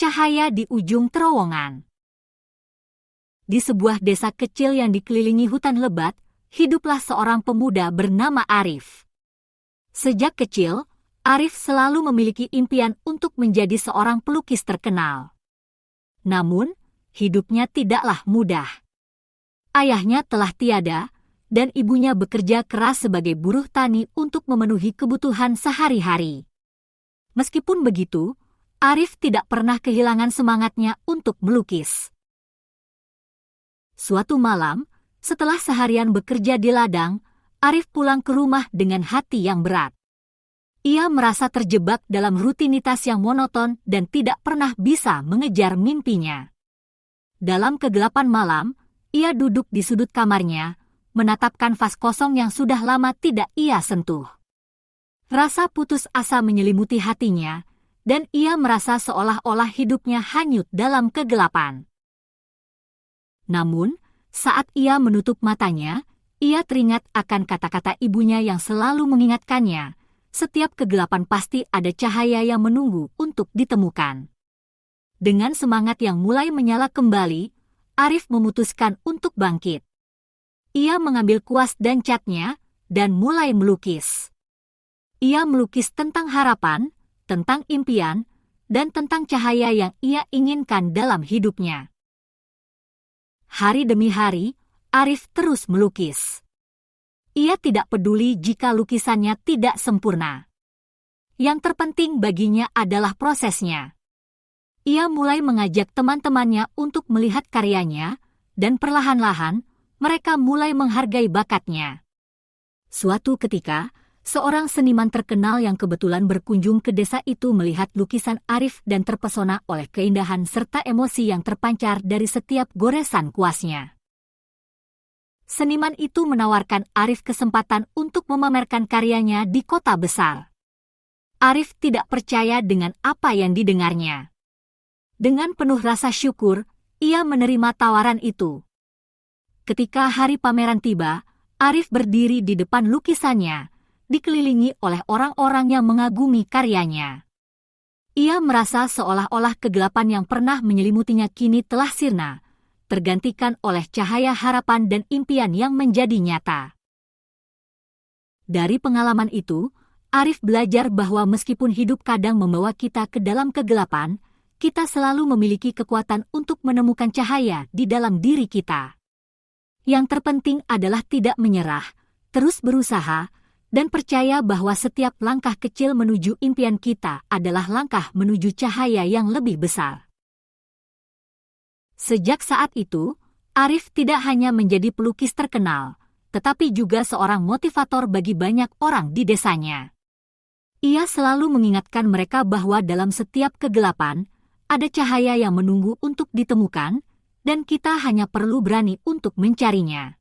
cahaya di ujung terowongan. Di sebuah desa kecil yang dikelilingi hutan lebat, hiduplah seorang pemuda bernama Arif. Sejak kecil, Arif selalu memiliki impian untuk menjadi seorang pelukis terkenal. Namun, hidupnya tidaklah mudah. Ayahnya telah tiada, dan ibunya bekerja keras sebagai buruh tani untuk memenuhi kebutuhan sehari-hari. Meskipun begitu, Arif tidak pernah kehilangan semangatnya untuk melukis. Suatu malam, setelah seharian bekerja di ladang, Arif pulang ke rumah dengan hati yang berat. Ia merasa terjebak dalam rutinitas yang monoton dan tidak pernah bisa mengejar mimpinya. Dalam kegelapan malam, ia duduk di sudut kamarnya, menatapkan vas kosong yang sudah lama tidak ia sentuh. Rasa putus asa menyelimuti hatinya, dan ia merasa seolah-olah hidupnya hanyut dalam kegelapan. Namun, saat ia menutup matanya, ia teringat akan kata-kata ibunya yang selalu mengingatkannya, setiap kegelapan pasti ada cahaya yang menunggu untuk ditemukan. Dengan semangat yang mulai menyala kembali, Arif memutuskan untuk bangkit. Ia mengambil kuas dan catnya, dan mulai melukis. Ia melukis tentang harapan, tentang impian, dan tentang cahaya yang ia inginkan dalam hidupnya. Hari demi hari, Arif terus melukis. Ia tidak peduli jika lukisannya tidak sempurna. Yang terpenting baginya adalah prosesnya. Ia mulai mengajak teman-temannya untuk melihat karyanya, dan perlahan-lahan, mereka mulai menghargai bakatnya. Suatu ketika, seorang seniman terkenal yang kebetulan berkunjung ke desa itu melihat lukisan Arif dan terpesona oleh keindahan serta emosi yang terpancar dari setiap goresan kuasnya. Seniman itu menawarkan Arif kesempatan untuk memamerkan karyanya di kota besar. Arif tidak percaya dengan apa yang didengarnya. Dengan penuh rasa syukur, ia menerima tawaran itu. Ketika hari pameran tiba, Arif berdiri di depan lukisannya, dikelilingi oleh orang-orang yang mengagumi karyanya. Ia merasa seolah-olah kegelapan yang pernah menyelimutinya kini telah sirna, tergantikan oleh cahaya harapan dan impian yang menjadi nyata. Dari pengalaman itu, Arif belajar bahwa meskipun hidup kadang membawa kita ke dalam kegelapan, kita selalu memiliki kekuatan untuk menemukan cahaya di dalam diri kita. Yang terpenting adalah tidak menyerah, terus berusaha, dan percaya bahwa setiap langkah kecil menuju impian kita adalah langkah menuju cahaya yang lebih besar. Sejak saat itu, Arif tidak hanya menjadi pelukis terkenal, tetapi juga seorang motivator bagi banyak orang di desanya. Ia selalu mengingatkan mereka bahwa dalam setiap kegelapan, ada cahaya yang menunggu untuk ditemukan, dan kita hanya perlu berani untuk mencarinya.